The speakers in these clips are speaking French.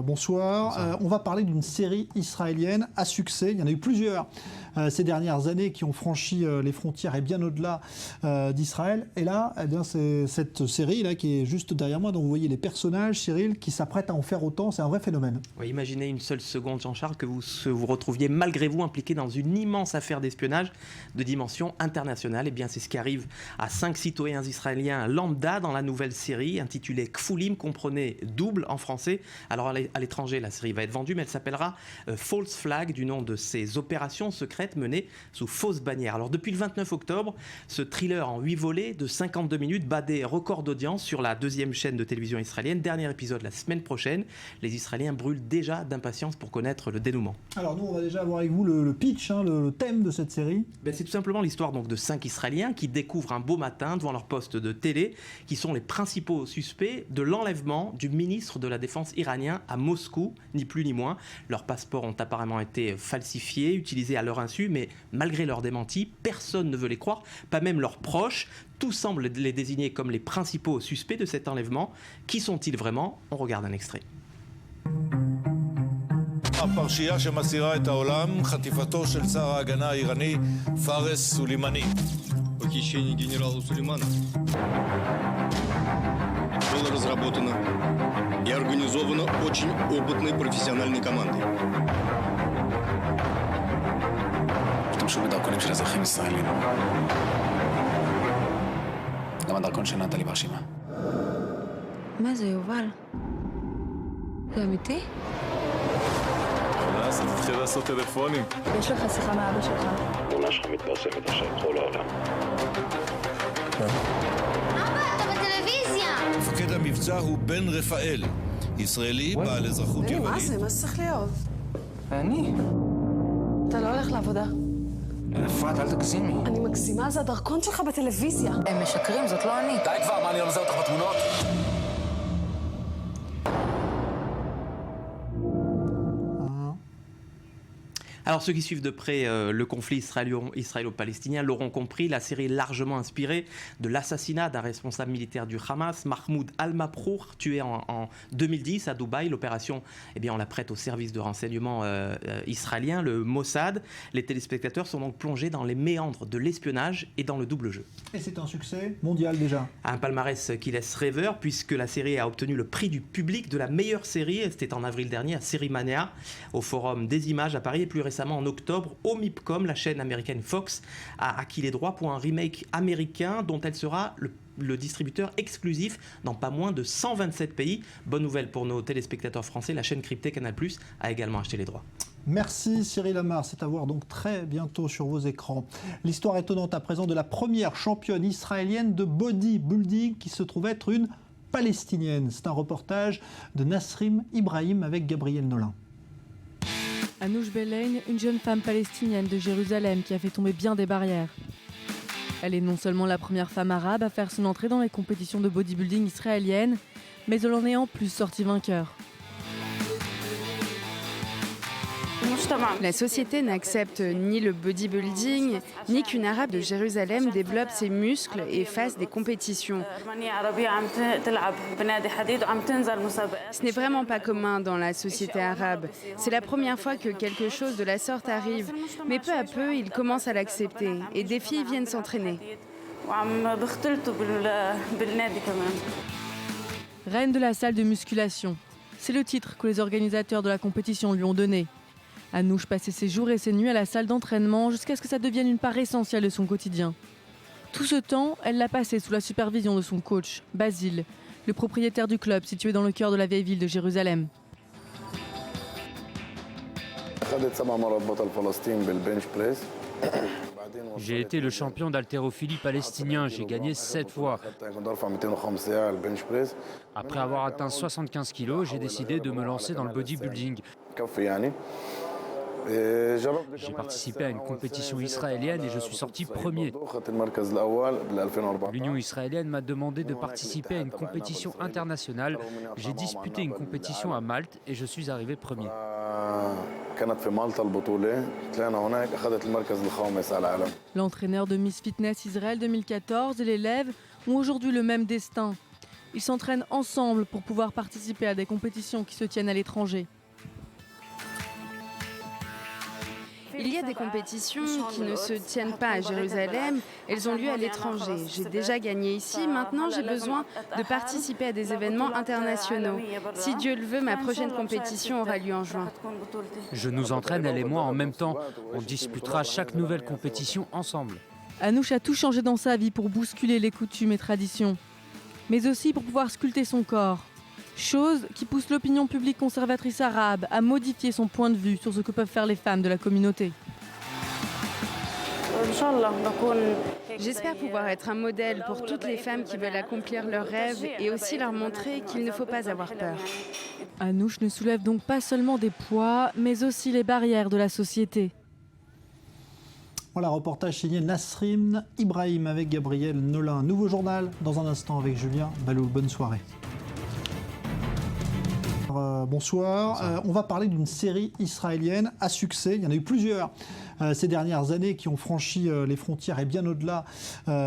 bonsoir. On va parler d'une série israélienne à succès. Il y en a eu plusieurs ces dernières années qui ont franchi les frontières et bien au-delà d'Israël. Et là, eh bien, c'est cette série là qui est juste derrière moi, dont vous voyez les personnages, Cyril, qui s'apprêtent à en faire autant. C'est un vrai phénomène. Oui, imaginez une seule seconde, Jean-Charles, que vous vous retrouviez malgré vous impliqué dans une immense affaire d'espionnage de dimension internationale. Eh bien, c'est ce qui arrive à 5 citoyens israéliens lambda dans la nouvelle série intitulée Kfulim, comprenez double en français. Alors à l'étranger, la série va être vendue, mais elle s'appellera False Flag, du nom de ces opérations secrètes menées sous fausse bannière. Alors depuis le 29 octobre, ce thriller en 8 volets de 52 minutes bat des records d'audience sur la deuxième chaîne de télévision israélienne. Dernier épisode la semaine prochaine. Les Israéliens brûlent déjà d'impatience pour connaître le dénouement. Alors nous, on va déjà voir avec vous le pitch, le thème de cette série. C'est tout simplement l'histoire donc de 5 Israéliens qui découvrent un beau matin devant leur poste de télé qui sont les principaux suspects de l'enlèvement du ministre de la Défense iranien à Moscou, ni plus ni moins. Leurs passeports ont apparemment été falsifiés, utilisés à leur insu, mais malgré leurs démentis, personne ne veut les croire, pas même leurs proches. Tous semblent les désigner comme les principaux suspects de cet enlèvement. Qui sont-ils vraiment? On regarde un extrait. הפרשייה שמסעירה את העולם, חטיפתו של שר ההגנה האיראני פארס סולימאני. Похищение генерала Сулеймана было разработано и организовано очень опытной профессиональной командой. השתמשו בדרכונים של אזרחים ישראלים. גם הדרכון של נטלי ברשימה. מה זה, יובל? זה אמיתי? אז תתחיל לעשות טלפונים. יש לך שיחה מאבא שלך. תמונה שלך מתפרסמת עכשיו בכל העולם. אבא, אתה בטלוויזיה! מפקד המבצע הוא בן רפאל, ישראלי בעל אזרחות יוונית. מה זה? מה זה צריך להיות? ואני? אתה לא הולך לעבודה. אפרת, אל תגזימי. אני מגזימה, זה הדרכון שלך בטלוויזיה. הם משקרים, זאת לא אני. די כבר, מה, אני לא מזהה אותך בתמונות? Alors ceux qui suivent de près le conflit israélo-palestinien l'auront compris, la série est largement inspirée de l'assassinat d'un responsable militaire du Hamas, Mahmoud al-Mabrour, tué en 2010 à Dubaï. L'opération, on la prête au service de renseignement israélien, le Mossad. Les téléspectateurs sont donc plongés dans les méandres de l'espionnage et dans le double jeu. Et c'est un succès mondial déjà. Un palmarès qui laisse rêveur puisque la série a obtenu le prix du public de la meilleure série. C'était en avril dernier à Sérimania, au Forum des images à Paris, et plus récemment en octobre au MIPCOM, la chaîne américaine Fox a acquis les droits pour un remake américain dont elle sera le distributeur exclusif dans pas moins de 127 pays. Bonne nouvelle pour nos téléspectateurs français, la chaîne cryptée Canal+ a également acheté les droits. Merci Cyril Amar, c'est à voir donc très bientôt sur vos écrans. L'histoire étonnante à présent de la première championne israélienne de bodybuilding qui se trouve être une Palestinienne. C'est un reportage de Nasrim Ibrahim avec Gabriel Nolin. Anouche Belaine, une jeune femme palestinienne de Jérusalem qui a fait tomber bien des barrières. Elle est non seulement la première femme arabe à faire son entrée dans les compétitions de bodybuilding israéliennes, mais elle en est en plus sortie vainqueur. La société n'accepte ni le bodybuilding, ni qu'une arabe de Jérusalem développe ses muscles et fasse des compétitions. Ce n'est vraiment pas commun dans la société arabe. C'est la première fois que quelque chose de la sorte arrive. Mais peu à peu, ils commencent à l'accepter et des filles viennent s'entraîner. Reine de la salle de musculation. C'est le titre que les organisateurs de la compétition lui ont donné. Anouche passait ses jours et ses nuits à la salle d'entraînement jusqu'à ce que ça devienne une part essentielle de son quotidien. Tout ce temps, elle l'a passé sous la supervision de son coach, Basile, le propriétaire du club situé dans le cœur de la vieille ville de Jérusalem. J'ai été le champion d'haltérophilie palestinien, j'ai gagné 7 fois. Après avoir atteint 75 kilos, j'ai décidé de me lancer dans le bodybuilding. J'ai participé à une compétition israélienne et je suis sorti premier. L'Union israélienne m'a demandé de participer à une compétition internationale. J'ai disputé une compétition à Malte et je suis arrivé premier. L'entraîneur de Miss Fitness Israël 2014 et l'élève ont aujourd'hui le même destin. Ils s'entraînent ensemble pour pouvoir participer à des compétitions qui se tiennent à l'étranger. Il y a des compétitions qui ne se tiennent pas à Jérusalem, elles ont lieu à l'étranger. J'ai déjà gagné ici, maintenant j'ai besoin de participer à des événements internationaux. Si Dieu le veut, ma prochaine compétition aura lieu en juin. Je nous entraîne, elle et moi, en même temps. On disputera chaque nouvelle compétition ensemble. Anouch a tout changé dans sa vie pour bousculer les coutumes et traditions, mais aussi pour pouvoir sculpter son corps. Chose qui pousse l'opinion publique conservatrice arabe à modifier son point de vue sur ce que peuvent faire les femmes de la communauté. J'espère pouvoir être un modèle pour toutes les femmes qui veulent accomplir leurs rêves et aussi leur montrer qu'il ne faut pas avoir peur. Anouch ne soulève donc pas seulement des poids, mais aussi les barrières de la société. Voilà, reportage signé Nasrim Ibrahim avec Gabriel Nolin. Nouveau journal dans un instant avec Julien Baloul. Bonne soirée. Bonsoir. On va parler d'une série israélienne à succès. Il y en a eu plusieurs ces dernières années qui ont franchi les frontières et bien au-delà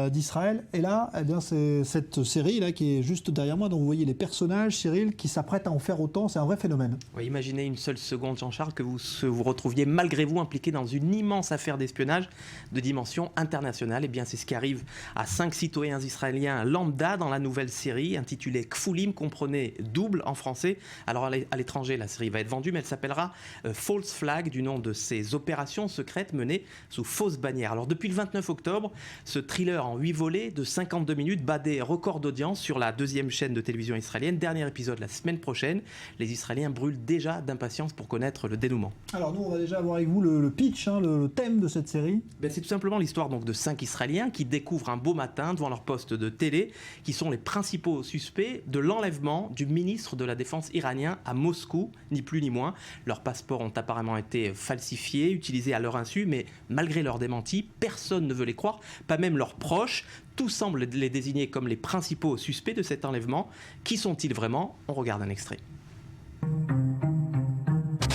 d'Israël. Et là, eh bien, c'est cette série là qui est juste derrière moi, dont vous voyez les personnages, Cyril, qui s'apprêtent à en faire autant. C'est un vrai phénomène. Oui, imaginez une seule seconde, Jean-Charles, que vous retrouviez malgré vous impliqué dans une immense affaire d'espionnage de dimension internationale. Eh bien, c'est ce qui arrive à 5 citoyens israéliens lambda dans la nouvelle série intitulée Kfulim, comprenez double en français. Alors à l'étranger, la série va être vendue, mais elle s'appellera False Flag, du nom de ces opérations secrètes menées sous fausse bannière. Alors depuis le 29 octobre, ce thriller en 8 volets de 52 minutes bat des records d'audience sur la deuxième chaîne de télévision israélienne. Dernier épisode la semaine prochaine. Les Israéliens brûlent déjà d'impatience pour connaître le dénouement. Alors nous, on va déjà voir avec vous le pitch, le thème de cette série. Ben, c'est tout simplement l'histoire donc de 5 Israéliens qui découvrent un beau matin devant leur poste de télé qui sont les principaux suspects de l'enlèvement du ministre de la Défense iranien à Moscou, ni plus ni moins. Leurs passeports ont apparemment été falsifiés, utilisés à leur insu, mais malgré leurs démentis, personne ne veut les croire, pas même leurs proches. Tous semblent les désigner comme les principaux suspects de cet enlèvement. Qui sont-ils vraiment? On regarde un extrait.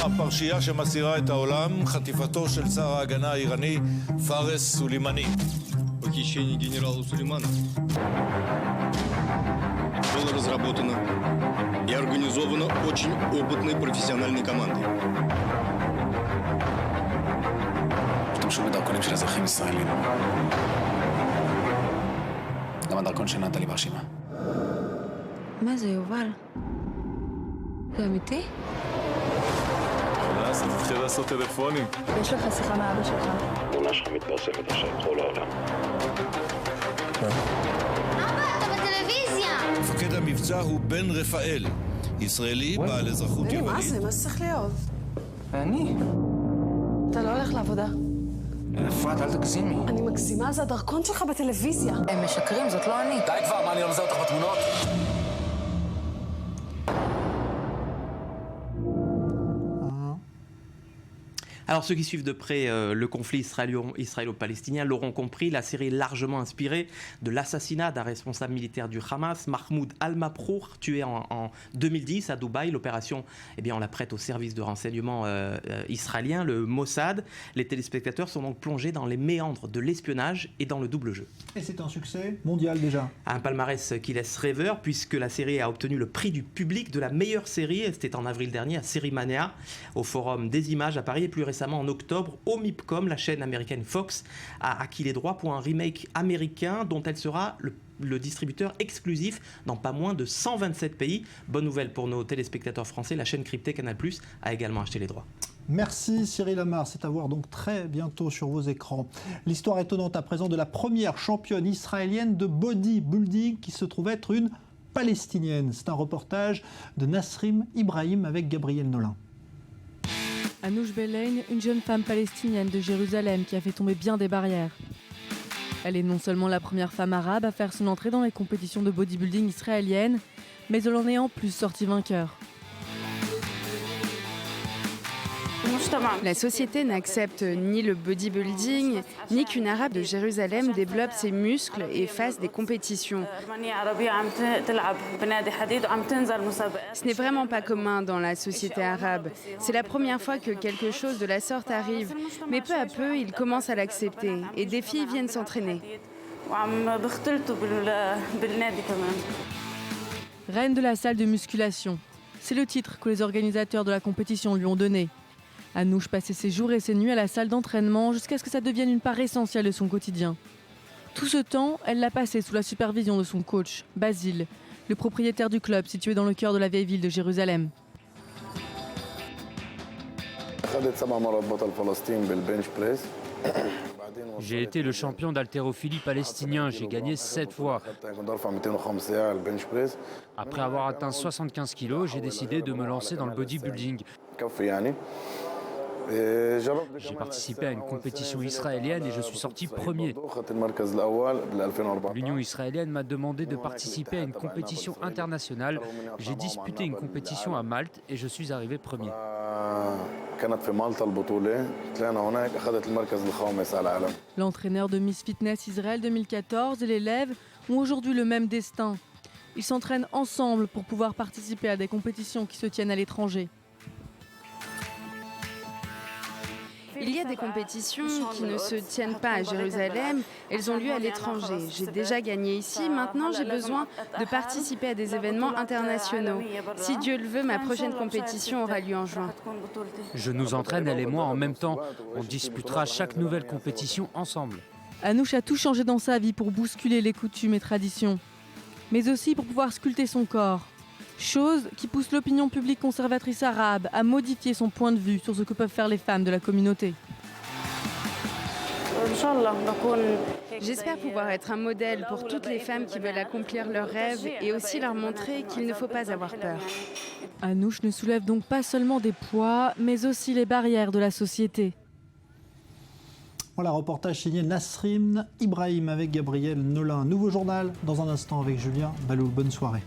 הפרשייה שמסעירה את העולם, חטיפתו של שר ההגנה האיראני פארס סולימאני. Похищение генерала Сулеймана было разработано и организовано очень опытной профессиональной командой. השתמשו בדרכונים של אזרחים ישראלים. גם הדרכון של נתלי ברשימה. מה זה, יובל? זה אמיתי? אז תתחיל לעשות טלפונים. יש לך שיחה מאבא שלך. התמונה שלך מתפרסמת עכשיו בכל העולם. אבא, אתה בטלוויזיה! מפקד המבצע הוא בן רפאל, ישראלי בעל אזרחות יוונית. מה זה? מה זה צריך להיות? ואני? אתה לא הולך לעבודה. אפרת, אל תגזימי. אני מגזימה, זה הדרכון שלך בטלוויזיה. הם משקרים, זאת לא אני. די כבר, מה, אני לא מזהה אותך בתמונות? Alors ceux qui suivent de près le conflit israélo-palestinien l'auront compris, la série est largement inspirée de l'assassinat d'un responsable militaire du Hamas, Mahmoud al-Mabrour, tué en 2010 à Dubaï. L'opération, eh bien, on la prête au service de renseignement israélien, le Mossad. Les téléspectateurs sont donc plongés dans les méandres de l'espionnage et dans le double jeu. Et c'est un succès mondial déjà. Un palmarès qui laisse rêveur puisque la série a obtenu le prix du public de la meilleure série. C'était en avril dernier à Sérimania, au Forum des Images à Paris, et plus récemment en octobre au MIPCOM, la chaîne américaine Fox a acquis les droits pour un remake américain dont elle sera le distributeur exclusif dans pas moins de 127 pays. Bonne nouvelle pour nos téléspectateurs français, la chaîne cryptée Canal+ a également acheté les droits. Merci Cyril Amar, c'est à voir donc très bientôt sur vos écrans. L'histoire étonnante à présent de la première championne israélienne de bodybuilding qui se trouve être une palestinienne. C'est un reportage de Nasrim Ibrahim avec Gabriel Nolin. Anouch Belaine, une jeune femme palestinienne de Jérusalem qui a fait tomber bien des barrières. Elle est non seulement la première femme arabe à faire son entrée dans les compétitions de bodybuilding israéliennes, mais elle en est en plus sortie vainqueur. La société n'accepte ni le bodybuilding, ni qu'une arabe de Jérusalem développe ses muscles et fasse des compétitions. Ce n'est vraiment pas commun dans la société arabe. C'est la première fois que quelque chose de la sorte arrive. Mais peu à peu, ils commencent à l'accepter et des filles viennent s'entraîner. Reine de la salle de musculation. C'est le titre que les organisateurs de la compétition lui ont donné. Anouche passait ses jours et ses nuits à la salle d'entraînement jusqu'à ce que ça devienne une part essentielle de son quotidien. Tout ce temps, elle l'a passé sous la supervision de son coach, Basile, le propriétaire du club situé dans le cœur de la vieille ville de Jérusalem. J'ai été le champion d'haltérophilie palestinien, j'ai gagné 7 fois. Après avoir atteint 75 kilos, j'ai décidé de me lancer dans le bodybuilding. J'ai participé à une compétition israélienne et je suis sorti premier. L'Union israélienne m'a demandé de participer à une compétition internationale. J'ai disputé une compétition à Malte et je suis arrivé premier. L'entraîneur de Miss Fitness Israël 2014 et l'élève ont aujourd'hui le même destin. Ils s'entraînent ensemble pour pouvoir participer à des compétitions qui se tiennent à l'étranger. Il y a des compétitions qui ne se tiennent pas à Jérusalem, elles ont lieu à l'étranger. J'ai déjà gagné ici, maintenant j'ai besoin de participer à des événements internationaux. Si Dieu le veut, ma prochaine compétition aura lieu en juin. Je nous entraîne, elle et moi, en même temps. On disputera chaque nouvelle compétition ensemble. Anouche a tout changé dans sa vie pour bousculer les coutumes et traditions, mais aussi pour pouvoir sculpter son corps. Chose qui pousse l'opinion publique conservatrice arabe à modifier son point de vue sur ce que peuvent faire les femmes de la communauté. J'espère pouvoir être un modèle pour toutes les femmes qui veulent accomplir leurs rêves et aussi leur montrer qu'il ne faut pas avoir peur. Anouche ne soulève donc pas seulement des poids, mais aussi les barrières de la société. Voilà, reportage signé Nasrim Ibrahim avec Gabriel Nolin. Nouveau journal dans un instant avec Julien Baloul. Bonne soirée.